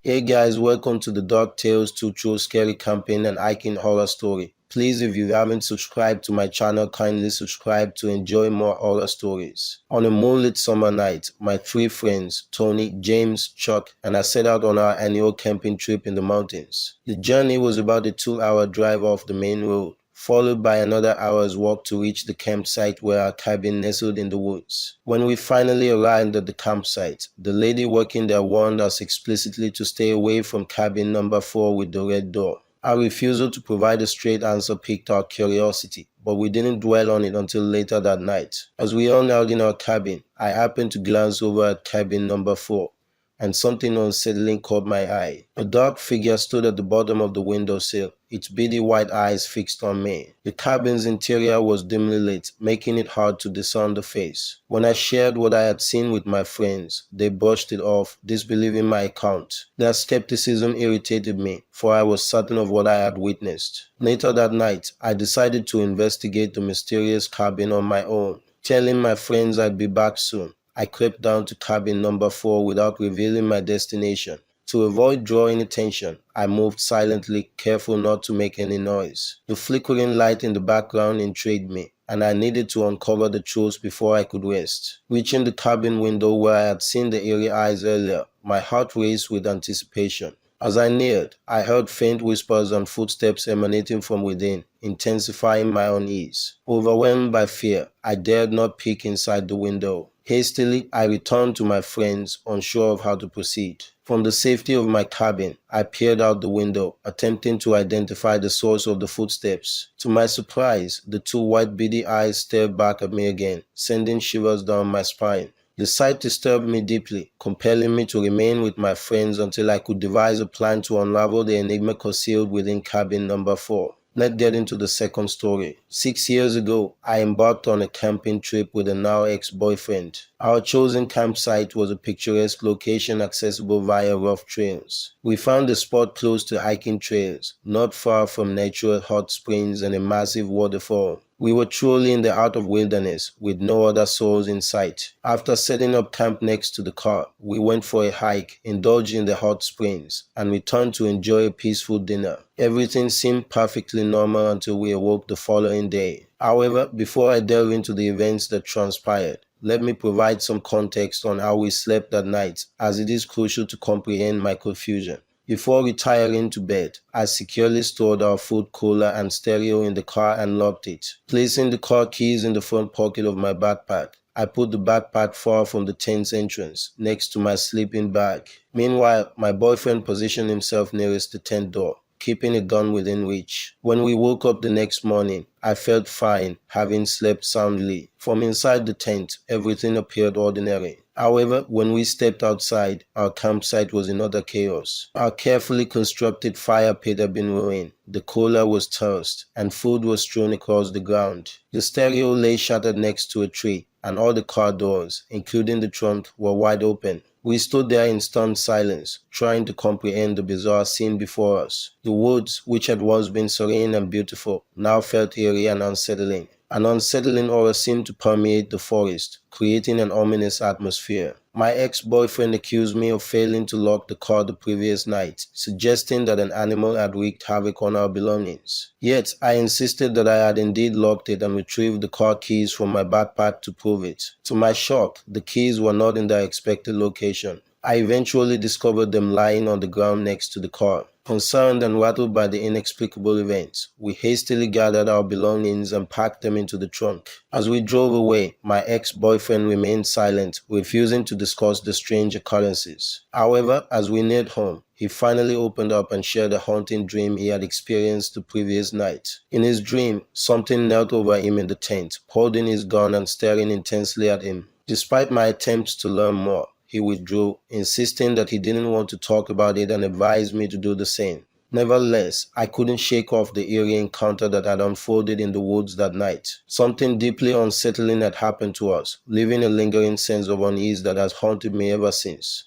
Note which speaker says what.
Speaker 1: Hey guys, welcome to the Dark Tales to True Scary Camping and Hiking Horror Story. Please, if you haven't subscribed to my channel, kindly subscribe to enjoy more horror stories. On a moonlit summer night, my three friends, Tony, James, Chuck, and I set out on our annual camping trip in the mountains. The journey was about a 2-hour drive off the main road, followed by another hour's walk to reach the campsite where our cabin nestled in the woods. When we finally arrived at the campsite, the lady working there warned us explicitly to stay away from cabin number 4 with the red door. Our refusal to provide a straight answer piqued our curiosity, but we didn't dwell on it until later that night. As we hung out in our cabin, I happened to glance over at cabin number 4, and something unsettling caught my eye. A dark figure stood at the bottom of the windowsill, its beady white eyes fixed on me. The cabin's interior was dimly lit, making it hard to discern the face. When I shared what I had seen with my friends, they brushed it off, disbelieving my account. Their skepticism irritated me, for I was certain of what I had witnessed. Later that night, I decided to investigate the mysterious cabin on my own, telling my friends I'd be back soon. I crept down to cabin number 4 without revealing my destination. To avoid drawing attention, I moved silently, careful not to make any noise. The flickering light in the background intrigued me, and I needed to uncover the truth before I could rest. Reaching the cabin window where I had seen the eerie eyes earlier, my heart raced with anticipation. As I neared, I heard faint whispers and footsteps emanating from within, intensifying my unease. Overwhelmed by fear, I dared not peek inside the window. Hastily, I returned to my friends, unsure of how to proceed. From the safety of my cabin, I peered out the window, attempting to identify the source of the footsteps. To my surprise, the two white beady eyes stared back at me again, sending shivers down my spine. The sight disturbed me deeply, compelling me to remain with my friends until I could devise a plan to unravel the enigma concealed within cabin number 4. Let's get into the second story. 6 years ago, I embarked on a camping trip with a now ex-boyfriend. Our chosen campsite was a picturesque location accessible via rough trails. We found a spot close to hiking trails, not far from natural hot springs and a massive waterfall. We were truly in the heart of wilderness, with no other souls in sight. After setting up camp next to the car, we went for a hike, indulged in the hot springs, and returned to enjoy a peaceful dinner. Everything seemed perfectly normal until we awoke the following day. However, before I delve into the events that transpired, let me provide some context on how we slept that night, as it is crucial to comprehend my confusion. Before retiring to bed, I securely stored our food cooler and stereo in the car and locked it. Placing the car keys in the front pocket of my backpack, I put the backpack far from the tent's entrance, next to my sleeping bag. Meanwhile, my boyfriend positioned himself nearest the tent door, keeping a gun within reach. When we woke up the next morning, I felt fine, having slept soundly. From inside the tent, everything appeared ordinary. However, when we stepped outside, our campsite was in utter chaos. Our carefully constructed fire pit had been ruined, the cooler was tossed, and food was strewn across the ground. The stereo lay shattered next to a tree, and all the car doors, including the trunk, were wide open. We stood there in stunned silence, trying to comprehend the bizarre scene before us. The woods, which had once been serene and beautiful, now felt eerie and unsettling. An unsettling aura seemed to permeate the forest, creating an ominous atmosphere. My ex-boyfriend accused me of failing to lock the car the previous night, suggesting that an animal had wreaked havoc on our belongings. Yet, I insisted that I had indeed locked it and retrieved the car keys from my backpack to prove it. To my shock, the keys were not in their expected location. I eventually discovered them lying on the ground next to the car. Concerned and rattled by the inexplicable events, we hastily gathered our belongings and packed them into the trunk. As we drove away, my ex-boyfriend remained silent, refusing to discuss the strange occurrences. However, as we neared home, he finally opened up and shared a haunting dream he had experienced the previous night. In his dream, something knelt over him in the tent, holding his gun and staring intensely at him. Despite my attempts to learn more, he withdrew, insisting that he didn't want to talk about it and advised me to do the same. Nevertheless, I couldn't shake off the eerie encounter that had unfolded in the woods that night. Something deeply unsettling had happened to us, leaving a lingering sense of unease that has haunted me ever since.